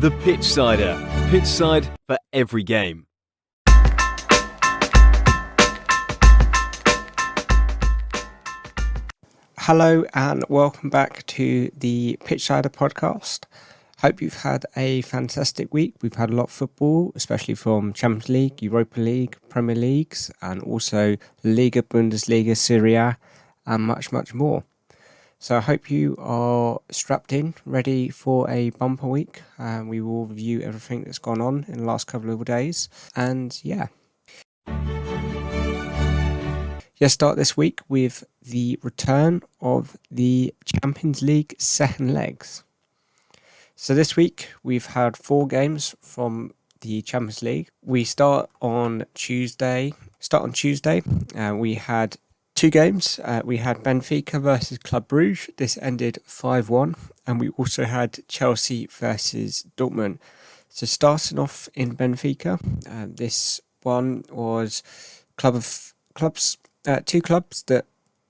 The Pitchsider. Pitchside for every game. Hello and welcome back to the Pitchsider Podcast. Hope you've had a fantastic week. We've had a lot of football, especially from Champions League, Europa League, Premier Leagues, and also Liga, Bundesliga, Serie A, and much, much more. So I hope you are strapped in, ready for a bumper week. We will review everything that's gone on in the last couple of days. And yeah. Let's start this week with the return of the Champions League second legs. So this week we've had 4 games from the Champions League. We start on Tuesday. We had 2 games. We had Benfica versus Club Brugge. This ended 5-1. And we also had Chelsea versus Dortmund. So starting off in Benfica, this one was two clubs that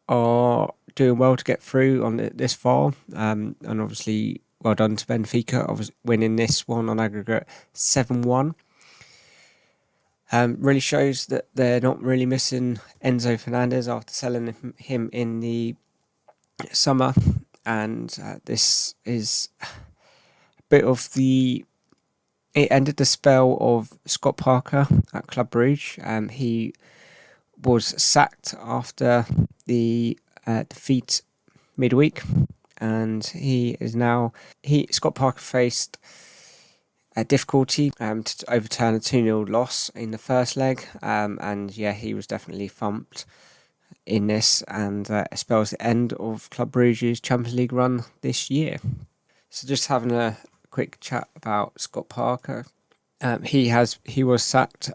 are doing well to get through on this far. And obviously, well done to Benfica. I was winning this one on aggregate 7-1. Really shows that they're not really missing Enzo Fernandez after selling him in the summer. And this is a bit of it ended the spell of Scott Parker at Club Brugge. He was sacked after the defeat midweek, and Scott Parker faced a difficulty to overturn a 2-0 loss in the first leg, and yeah, he was definitely thumped in this, and it spells the end of Club Brugge's Champions League run this year. So just having a quick chat about Scott Parker. He was sacked.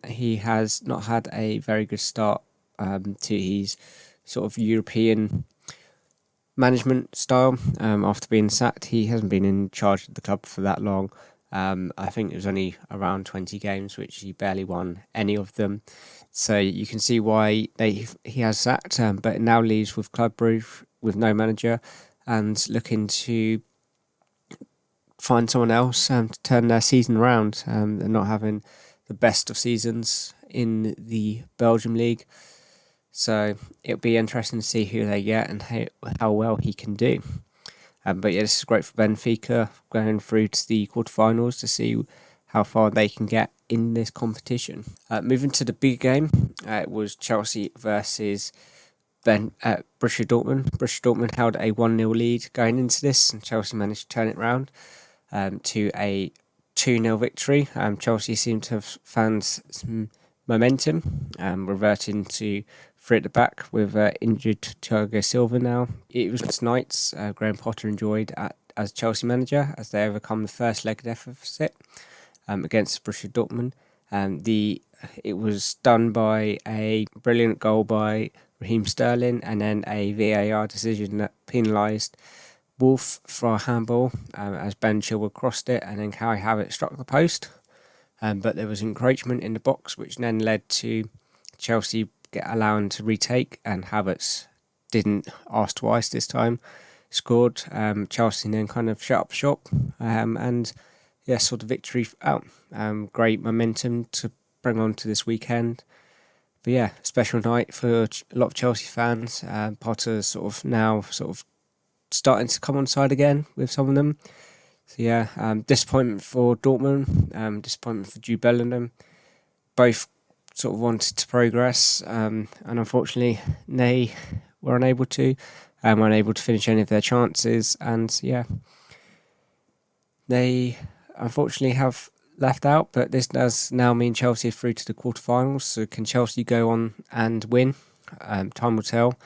He has not had a very good start to his sort of European management style. After being sacked, he hasn't been in charge of the club for that long. I think it was only around 20 games, which he barely won any of them. So you can see why he has sacked. But it now leaves with Club Brugge with no manager and looking to find someone else to turn their season around. They're not having the best of seasons in the Belgium League. So it'll be interesting to see who they get and how well he can do. But yeah, this is great for Benfica going through to the quarterfinals to see how far they can get in this competition. Moving to the big game, it was Chelsea versus Borussia Dortmund. Borussia Dortmund held a 1-0 lead going into this, and Chelsea managed to turn it around to a 2-0 victory. Chelsea seemed to have found some momentum, reverting to 3 at the back with injured Thiago Silva now. It was nights Graham Potter enjoyed as Chelsea manager as they overcome the first leg deficit against Borussia Dortmund. It was done by a brilliant goal by Raheem Sterling and then a VAR decision that penalised Wolf for a handball as Ben Chilwell crossed it and then Kai Havertz struck the post. But there was encroachment in the box, which then led to Chelsea allowing to retake, and Havertz didn't ask twice this time, scored. Chelsea then kind of shut up shop and yeah, saw the victory out. Great momentum to bring on to this weekend. But yeah, special night for a lot of Chelsea fans. Potter's sort of starting to come on side again with some of them. So yeah, disappointment for Dortmund, disappointment for Jude Bellingham. Both sort of wanted to progress, and unfortunately they were unable to finish any of their chances, and yeah, they unfortunately have left out, but this does now mean Chelsea are through to the quarterfinals. So can Chelsea go on and win? Time will tell.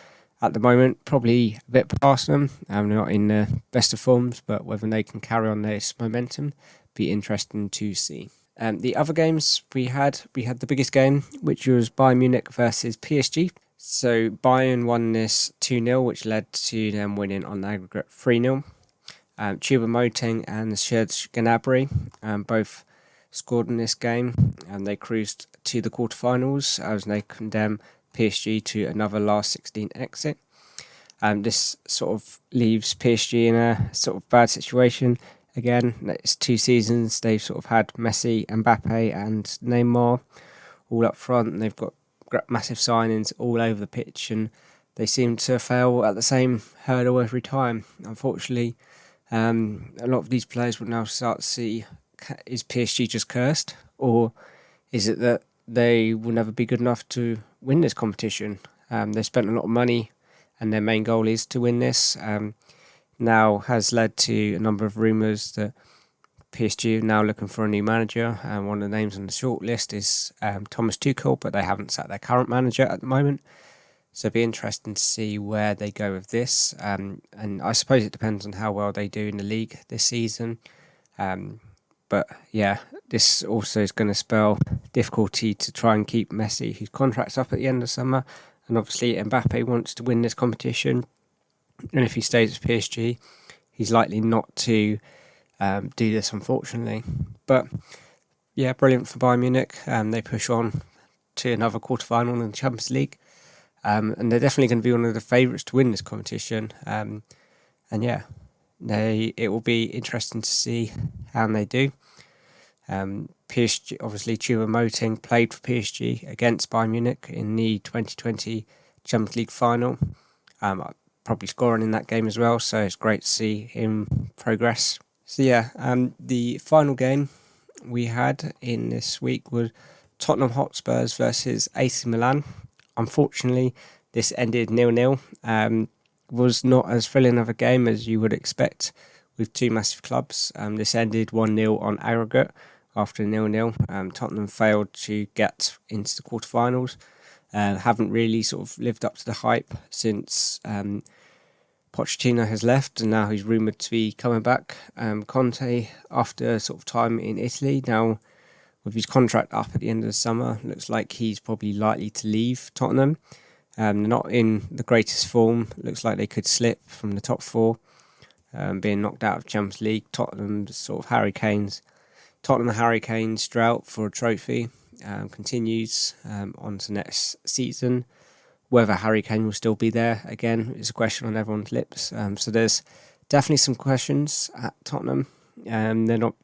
At the moment, probably a bit past them. They're not in the best of forms, but whether they can carry on this momentum, be interesting to see. The other games we had the biggest game, which was Bayern Munich versus PSG. So Bayern won this 2-0, which led to them winning on aggregate 3-0. Choupo-Moting and Serge Gnabry both scored in this game, and they cruised to the quarterfinals as they condemn PSG to another last 16 exit. This sort of leaves PSG in a sort of bad situation again. It's 2 seasons. They've sort of had Messi, Mbappe and Neymar all up front. And they've got massive signings all over the pitch, and they seem to fail at the same hurdle every time. Unfortunately, a lot of these players will now start to see, is PSG just cursed, or is it that they will never be good enough to win this competition? They spent a lot of money, and their main goal is to win this. Now has led to a number of rumours that PSG are now looking for a new manager. One of the names on the short list is Thomas Tuchel, but they haven't sacked their current manager at the moment. So it'll be interesting to see where they go with this. And I suppose it depends on how well they do in the league this season. But yeah, this also is going to spell difficulty to try and keep Messi, whose contract's up at the end of summer. And obviously Mbappe wants to win this competition. And if he stays at PSG, he's likely not to do this, unfortunately. But yeah, brilliant for Bayern Munich. They push on to another quarter-final in the Champions League. And they're definitely going to be one of the favourites to win this competition. And yeah, it will be interesting to see how they do. PSG, obviously, Choupo-Moting played for PSG against Bayern Munich in the 2020 Champions League final. Probably scoring in that game as well, so it's great to see him progress. So yeah, the final game we had in this week was Tottenham Hotspurs versus AC Milan. Unfortunately, this ended 0-0. Was not as thrilling of a game as you would expect with two massive clubs. This ended 1-0 on aggregate after 0-0. Tottenham failed to get into the quarterfinals. Haven't really sort of lived up to the hype since Pochettino has left, and now he's rumoured to be coming back. Conte, after sort of time in Italy, now with his contract up at the end of the summer, looks like he's probably likely to leave Tottenham. They're not in the greatest form. Looks like they could slip from the top four, being knocked out of Champions League. Tottenham Hurricanes drought for a trophy continues on to next season. Whether Harry Kane will still be there again is a question on everyone's lips. So there's definitely some questions at Tottenham. They're not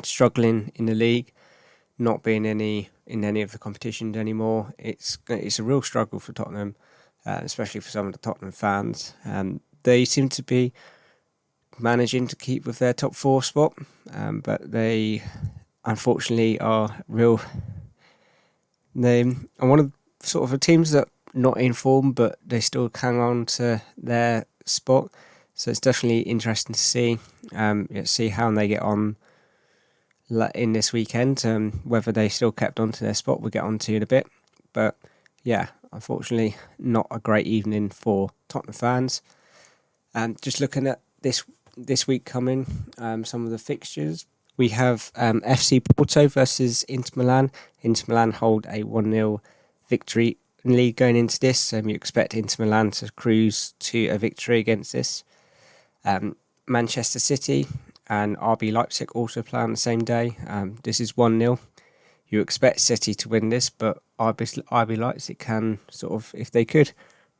struggling in the league, not being in any of the competitions anymore. It's a real struggle for Tottenham, especially for some of the Tottenham fans. They seem to be managing to keep with their top four spot, but they unfortunately are one of sort of the teams that not in form, but they still hang on to their spot. So it's definitely interesting to see how they get on in this weekend. Whether they still kept on to their spot, we'll get on to in a bit. But yeah, unfortunately, not a great evening for Tottenham fans. Just looking at this week coming, some of the fixtures. We have FC Porto versus Inter Milan. Inter Milan hold a 1-0 victory lead going into this. You expect Inter Milan to cruise to a victory against this. Manchester City and RB Leipzig also play on the same day. This is 1-0. You expect City to win this, but RB Leipzig can sort of, if they could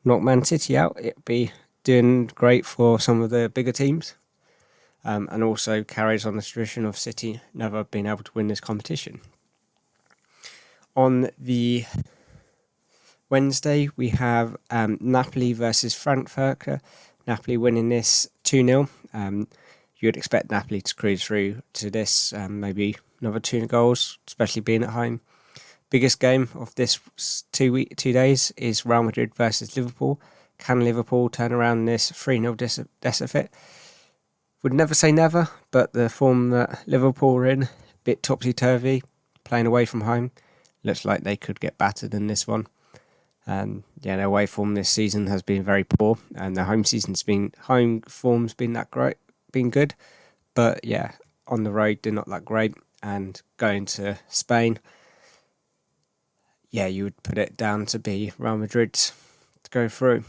knock Man City out, it'd be doing great for some of the bigger teams. And also carries on the tradition of City never being able to win this competition. On the Wednesday, we have Napoli versus Frankfurt. Napoli winning this 2-0. You would expect Napoli to cruise through to this, maybe another 2 goals, especially being at home. Biggest game of this 2 days is Real Madrid versus Liverpool. Can Liverpool turn around this 3-0 deficit? Would never say never, but the form that Liverpool are in, a bit topsy-turvy, playing away from home, looks like they could get battered in this one. Their away form this season has been very poor, and their home form's been good, but yeah, on the road they're not that great. And going to Spain, yeah, you would put it down to be Real Madrid to go through.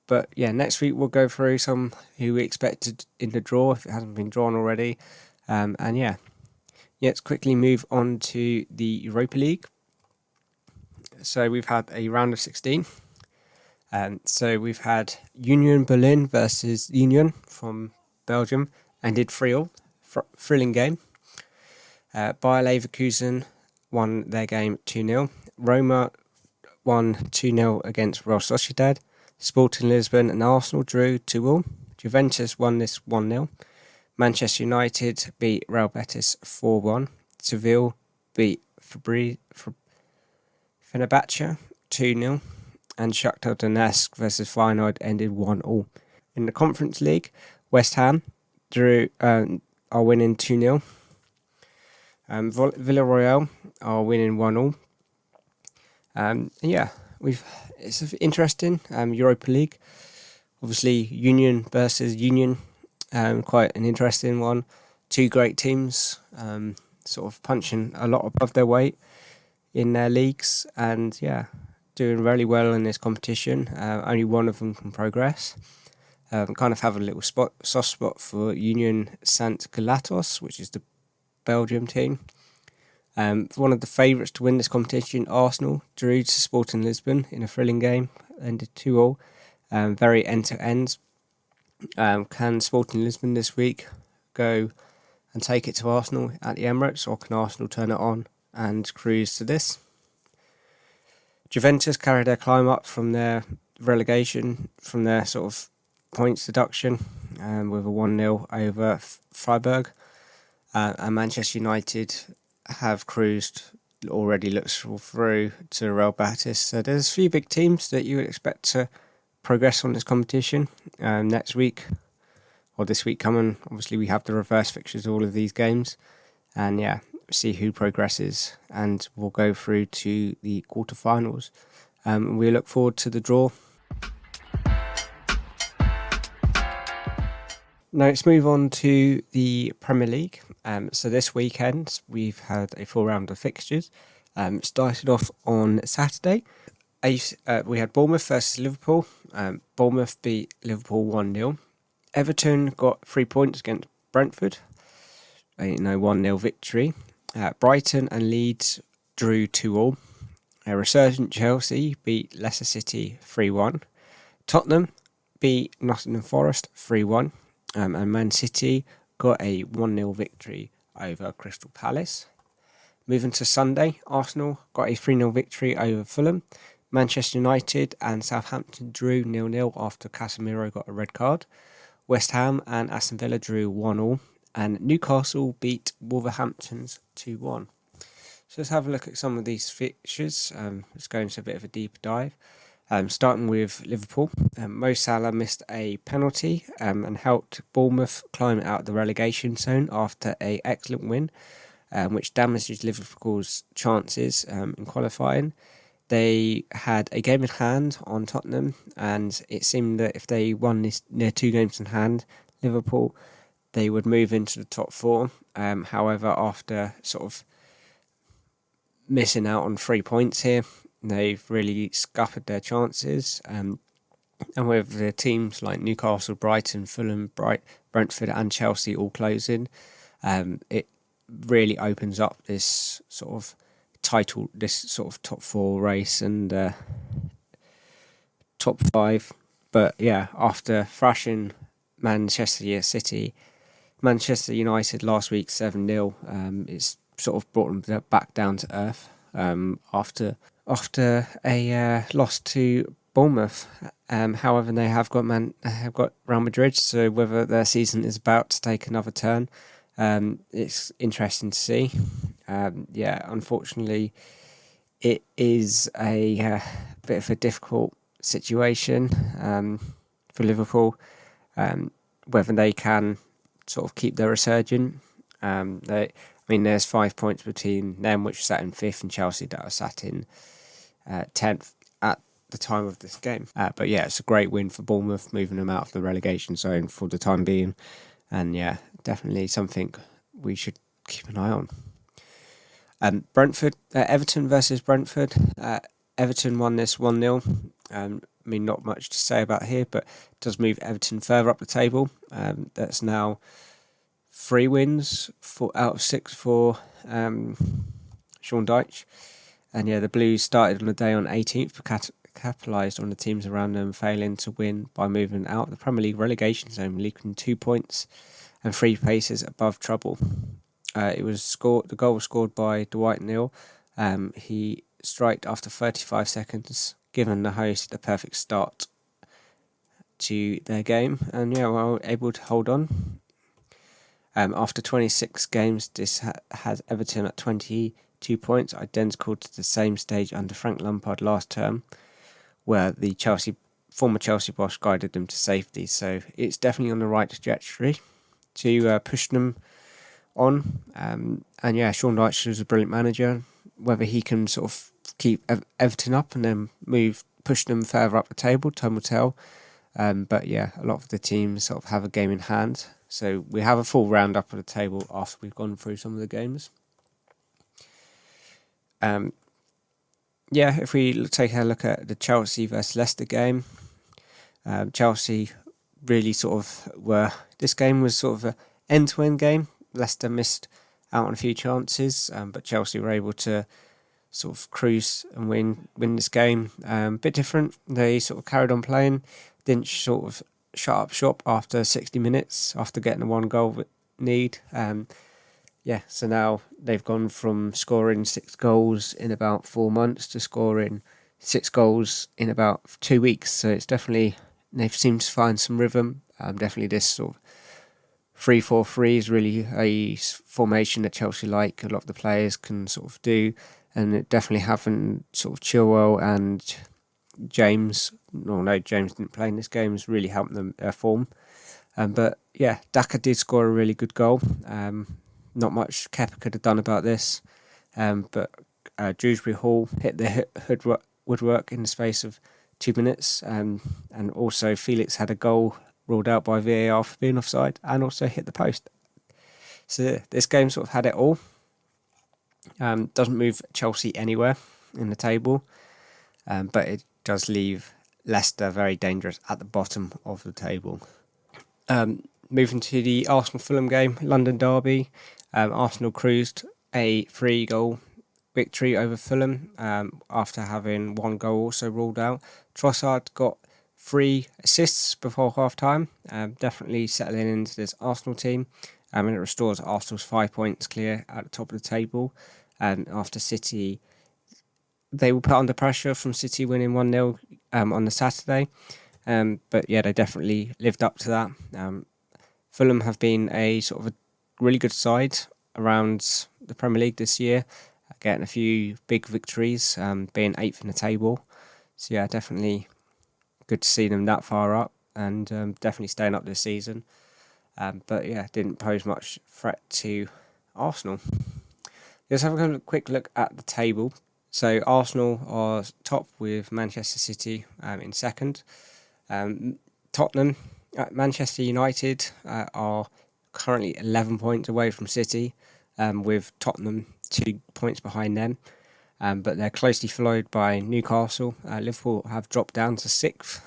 But yeah, next week we'll go through some who we expected in the draw if it hasn't been drawn already. Let's quickly move on to the Europa League. So we've had a round of 16. So we've had Union Berlin versus Union from Belgium, ended 3-0. thrilling game. Bayer Leverkusen won their game 2-0. Roma won 2-0 against Real Sociedad. Sporting Lisbon and Arsenal drew 2-2. Juventus won this 1-0. Manchester United beat Real Betis 4-1. Seville beat Fenerbahce 2-0. And Shakhtar Donetsk versus Feyenoord ended 1-1. In the Conference League, West Ham are winning 2-0. Villarreal are winning 1-1. It's interesting. Europa League, obviously Union versus Union, quite an interesting one. Two great teams, sort of punching a lot above their weight in their leagues, and doing really well in this competition. Only one of them can progress. Kind of have a little soft spot for Union Saint Galatos, which is the Belgium team. One of the favourites to win this competition, Arsenal, drew to Sporting Lisbon in a thrilling game, ended 2-2. Very end-to-end. Can Sporting Lisbon this week go and take it to Arsenal at the Emirates, or can Arsenal turn it on and cruise to this? Juventus carried their climb up from their relegation, from their sort of points deduction, with a 1-0 over Freiburg. And Manchester United have cruised, already looks through to Real Betis. So there's a few big teams that you would expect to progress on this competition. Next week, or this week coming, obviously we have the reverse fixtures of all of these games. And see who progresses, and we'll go through to the quarterfinals. We look forward to the draw. Now let's move on to the Premier League. So this weekend we've had a full round of fixtures. Started off on Saturday. We had Bournemouth versus Liverpool. Bournemouth beat Liverpool 1-0. Everton got 3 points against Brentford. 1-0 victory. Brighton and Leeds drew 2-2. Resurgent Chelsea beat Leicester City 3-1. Tottenham beat Nottingham Forest 3-1. And Man City got a 1-0 victory over Crystal Palace. Moving to Sunday, Arsenal got a 3-0 victory over Fulham. Manchester United and Southampton drew 0-0 after Casemiro got a red card. West Ham and Aston Villa drew 1-1. And Newcastle beat Wolverhampton's 2-1. So let's have a look at some of these fixtures. Let's go into a bit of a deeper dive. Starting with Liverpool. Mo Salah missed a penalty and helped Bournemouth climb out of the relegation zone after an excellent win, which damages Liverpool's chances in qualifying. They had a game in hand on Tottenham, and it seemed that if they won their 2 games in hand, Liverpool, they would move into the top 4. However, after sort of missing out on 3 points here, they've really scuppered their chances. And with the teams like Newcastle, Brighton, Fulham, Brentford and Chelsea all closing, it really opens up this sort of title, this sort of top 4 race and top 5. But after thrashing Manchester City, Manchester United last week 7-0, it's sort of brought them back down to earth after a loss to Bournemouth. However, they have got Real Madrid, so whether their season is about to take another turn, it's interesting to see. Unfortunately, it is a bit of a difficult situation for Liverpool. Whether they can sort of keep their resurgence. There's 5 points between them, which sat in 5th, and Chelsea that are sat in 10th at the time of this game. It's a great win for Bournemouth, moving them out of the relegation zone for the time being. And definitely something we should keep an eye on. Everton versus Brentford. Everton won this 1-0. Not much to say about here, but it does move Everton further up the table. That's now 3 wins out of 6 for Sean Dyche. And the Blues started on the day on 18th, but capitalised on the teams around them failing to win by moving out of the Premier League relegation zone, leaking 2 points and 3 places above treble. The goal was scored by Dwight Neal. He striked after 35 seconds, giving the host a perfect start to their game, and were able to hold on. After 26 games, this has Everton at 22 points, identical to the same stage under Frank Lampard last term, where the former Chelsea boss guided them to safety. So it's definitely on the right trajectory to push them on. And Sean Dyche is a brilliant manager. Whether he can sort of keep Everton up and then push them further up the table, time will tell. But a lot of the teams sort of have a game in hand. So we have a full roundup of the table after we've gone through some of the games. If we take a look at the Chelsea versus Leicester game, Chelsea really this game was sort of an end-to-end game. Leicester missed out on a few chances, but Chelsea were able to sort of cruise and win this game. Bit different. They sort of carried on playing, didn't sort of shut up shop after 60 minutes after getting a 1-goal lead. So now they've gone from scoring 6 goals in about 4 months to scoring 6 goals in about 2 weeks. So it's definitely, they've seemed to find some rhythm. Definitely this sort of 3-4-3 is really a formation that Chelsea like. A lot of the players can sort of do, and it definitely having sort of Chilwell and James. James didn't play in this game. Has really helped them their form. Daka did score a really good goal. Not much Kepa could have done about this. But Dewsbury Hall hit the woodwork in the space of 2 minutes. And also Felix had a goal ruled out by VAR for being offside and also hit the post. So this game sort of had it all. Doesn't move Chelsea anywhere in the table. But it does leave Leicester very dangerous at the bottom of the table. Moving to the Arsenal-Fulham game, London derby. Arsenal cruised a 3-goal victory over Fulham after having 1 goal also ruled out. Trossard got 3 assists before half-time, definitely settling into this Arsenal team. And it restores Arsenal's 5 points clear at the top of the table. And after City, they were put under pressure from City winning 1-0 on the Saturday. But they definitely lived up to that. Fulham have been a sort of a really good side around the Premier League this year, getting a few big victories, being 8th in the table. So definitely good to see them that far up, and definitely staying up this season. Didn't pose much threat to Arsenal. Let's have a quick look at the table. So Arsenal are top with Manchester City in second. Tottenham, Manchester United are currently 11 points away from City, with Tottenham 2 points behind them. But they're closely followed by Newcastle. Liverpool have dropped down to 6th.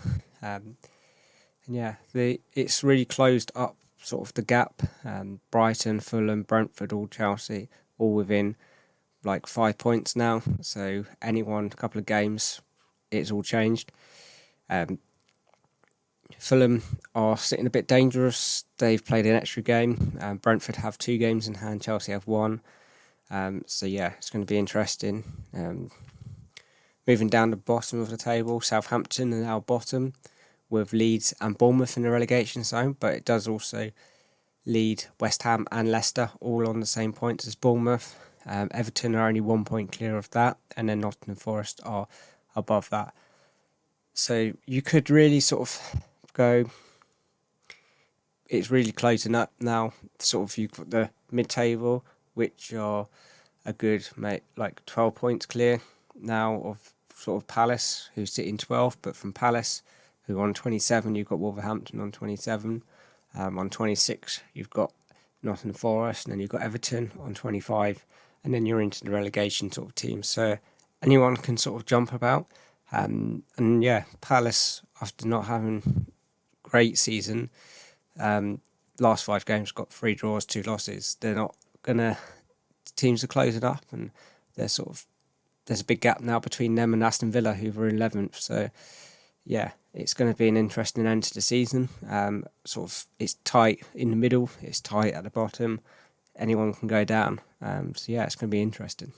It's really closed up sort of the gap. Brighton, Fulham, Brentford, all Chelsea, all within like 5 points now. So a couple of games, it's all changed. Fulham are sitting a bit dangerous. They've played an extra game. Brentford have 2 games in hand. Chelsea have 1. It's going to be interesting. Moving down the bottom of the table, Southampton are now bottom with Leeds and Bournemouth in the relegation zone, but it does also lead West Ham and Leicester all on the same points as Bournemouth. Everton are only 1 point clear of that, and then Nottingham Forest are above that. So you could really sort of go, it's really closing up now. Sort of you've got the mid-table, which are a good 12 points clear now of sort of Palace, who sit in 12th, but from Palace, who are on 27, you've got Wolverhampton on 27. On 26, you've got Nottingham Forest, and then you've got Everton on 25, and then you're into the relegation sort of team. So anyone can sort of jump about. Palace, after not having great season, last 5 games got 3 draws, 2 losses. They're not gonna. Teams are closing up, and there's a big gap now between them and Aston Villa, who were 11th. So yeah, it's going to be an interesting end to the season. It's tight in the middle, it's tight at the bottom. Anyone can go down. So yeah, it's going to be interesting.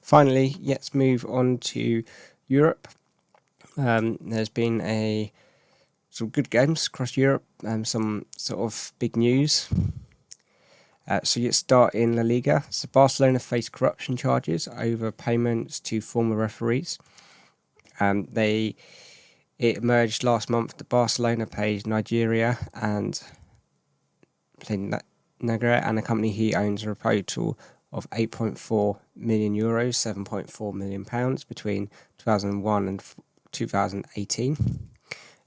Finally, let's move on to Europe. There's been some good games across Europe, some sort of big news. So let's start in La Liga. So Barcelona faced corruption charges over payments to former referees. It emerged last month that Barcelona paid Nigeria and Nigeria and a company he owns a total of €8.4 million, £7.4 million between 2001 and 2018.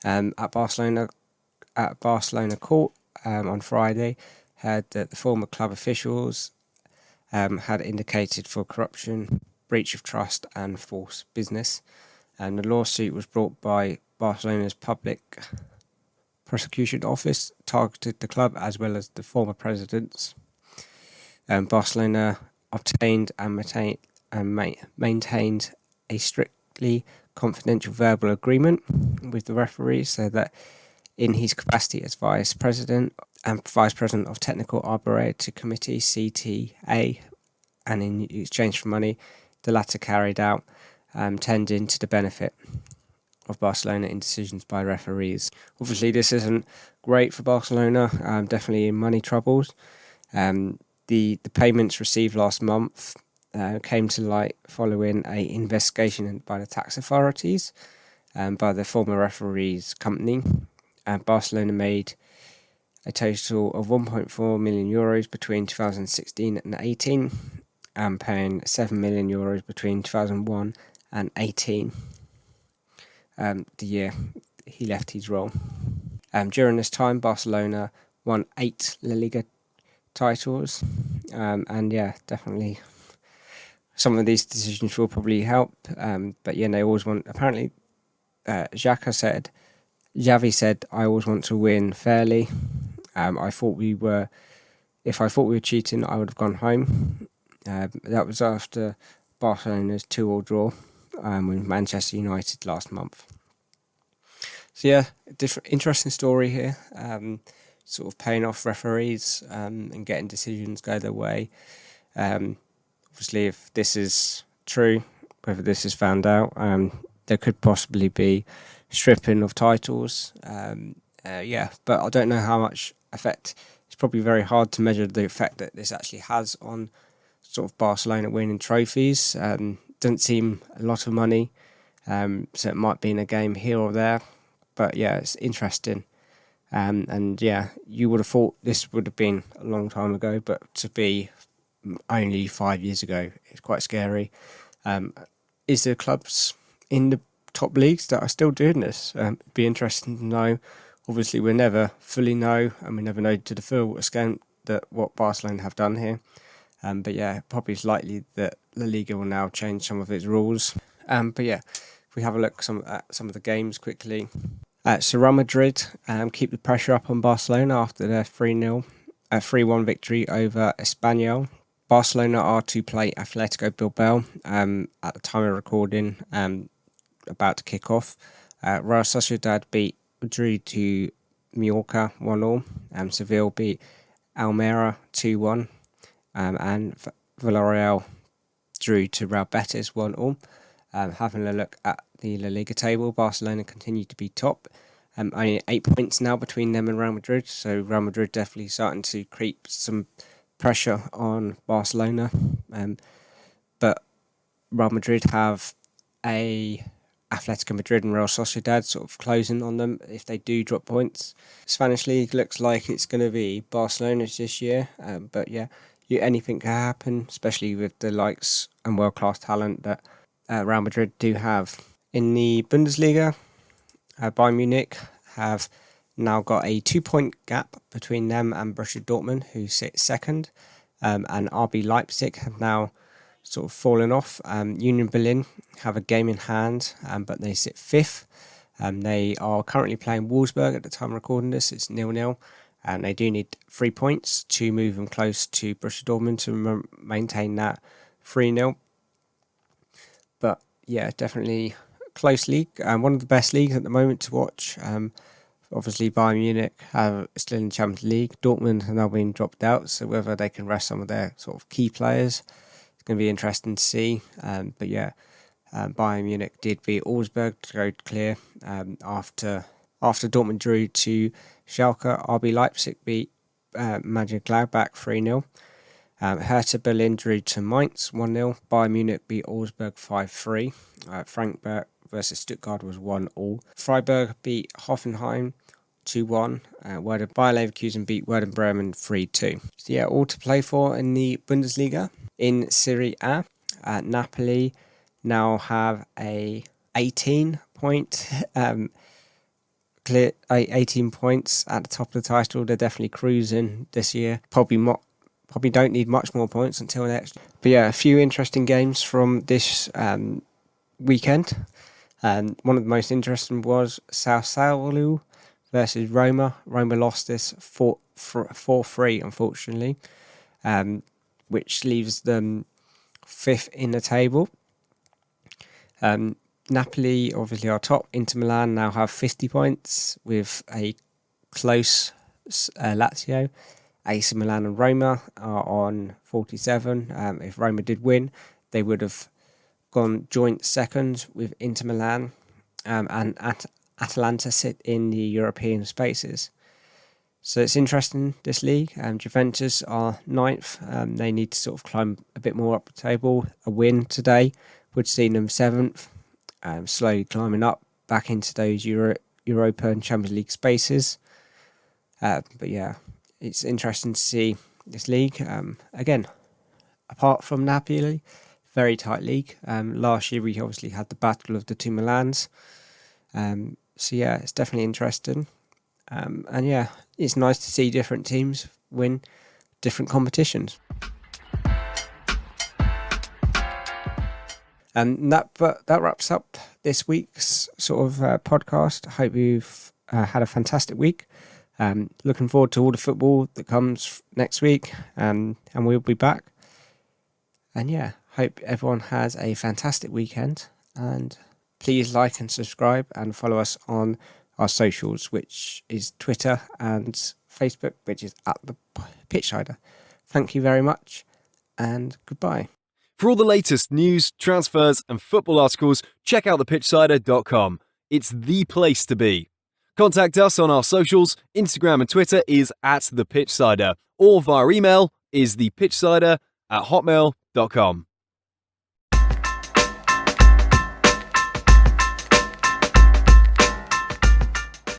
At Barcelona court on Friday, heard that the former club officials had indicated for corruption, breach of trust and false business. And the lawsuit was brought by Barcelona's public prosecution office, targeted the club as well as the former presidents. Barcelona obtained and maintained a strictly confidential verbal agreement with the referee, so that in his capacity as vice president of Technical Operator Committee (CTA), and in exchange for money, the latter carried out tending to the benefit of Barcelona in decisions by referees. Obviously, this isn't great for Barcelona. Definitely in money troubles. The payments received last month came to light following an investigation by the tax authorities by the former referee's company. Barcelona made a total of €1.4 million between 2016 and 18, and paying €7 million between 2001 and 18, the year he left his role. During this time, Barcelona won 8 La Liga titles, and yeah, definitely some of these decisions will probably help, but yeah, they always want, apparently Xavi said, I always want to win fairly. If I thought we were cheating, I would have gone home. That was after Barcelona's 2-2 draw with Manchester United last month. So yeah, interesting story here. Sort of paying off referees and getting decisions go their way. Obviously, if this is true, whether this is found out, there could possibly be stripping of titles. But I don't know how much effect. It's probably very hard to measure the effect that this actually has on sort of Barcelona winning trophies. Doesn't seem a lot of money, so it might be in a game here or there. But yeah, it's interesting. And yeah, you would have thought this would have been a long time ago, but to be only 5 years ago, it's quite scary. Is there clubs in the top leagues that are still doing this? It'd be interesting to know. Obviously, we never fully know, and we never know to the full extent that what Barcelona have done here. But yeah, probably it's likely that La Liga will now change some of its rules. But yeah, if we have a look at some of the games quickly. So Real Madrid keep the pressure up on Barcelona after their 3-1 victory over Espanyol. Barcelona are to play Atletico Bilbao at the time of recording, about to kick off. Real Sociedad drew to Mallorca 1-1. Seville beat Almeria 2-1. And Villarreal drew to Real Betis 1-1. Having a look at the La Liga table, Barcelona continue to be top. Only 8 points now between them and Real Madrid. So Real Madrid definitely starting to creep some pressure on Barcelona. But Real Madrid have Atletico Madrid and Real Sociedad sort of closing on them if they do drop points. Spanish League looks like it's going to be Barcelona's this year. But yeah, anything can happen, especially with the likes and world-class talent that Real Madrid do have. In the Bundesliga, Bayern Munich have now got a 2-point gap between them and Borussia Dortmund, who sit second, and RB Leipzig have now sort of fallen off. Union Berlin have a game in hand, but they sit fifth. They are currently playing Wolfsburg at the time of recording this. It's 0-0, and they do need 3 points to move them close to Borussia Dortmund to maintain that 3-0. yeah, definitely close league. One of the best leagues at the moment to watch. Obviously, Bayern Munich are still in the Champions League. Dortmund have now been dropped out, so whether they can rest some of their sort of key players, it's going to be interesting to see. But yeah, Bayern Munich did beat Augsburg to go clear after Dortmund drew to Schalke. RB Leipzig beat Mönchengladbach 3-0. Hertha Berlin drew to Mainz 1-0. Bayern Munich beat Augsburg 5-3. Frankfurt versus Stuttgart was 1-1. Freiburg beat Hoffenheim 2-1. Bayer Leverkusen beat Werder Bremen 3-2. So yeah, all to play for in the Bundesliga. In Serie A, Napoli now have a 18 point clear 18 points at the top of the title. They're definitely cruising this year. Probably don't need much more points until next. But yeah, a few interesting games from this weekend. One of the most interesting was Sassuolo versus Roma. Roma lost this 4-3, unfortunately, which leaves them 5th in the table. Napoli obviously are top. Inter Milan now have 50 points with a close Lazio. AC Milan and Roma are on 47. If Roma did win, they would have gone joint second with Inter Milan, and Atalanta sit in the European spaces. So it's interesting, this league. Juventus are 9th. They need to sort of climb a bit more up the table. A win today would see them 7th, slowly climbing up back into those Europa and Champions League spaces. But yeah, it's interesting to see this league. Again, apart from Napoli, very tight league. Last year we obviously had the battle of the two Milans. So yeah, it's definitely interesting. And yeah, it's nice to see different teams win different competitions. And that wraps up this week's sort of podcast. I hope you've had a fantastic week. Looking forward to all the football that comes next week, and we'll be back. And yeah, hope everyone has a fantastic weekend. And please like and subscribe and follow us on our socials, which is Twitter and Facebook, which is at the Pitchsider. Thank you very much, and goodbye. For all the latest news, transfers, and football articles, check out thepitchsider.com. It's the place to be. Contact us on our socials. Instagram and Twitter is at thepitchsider, or via email is thepitchsider@hotmail.com.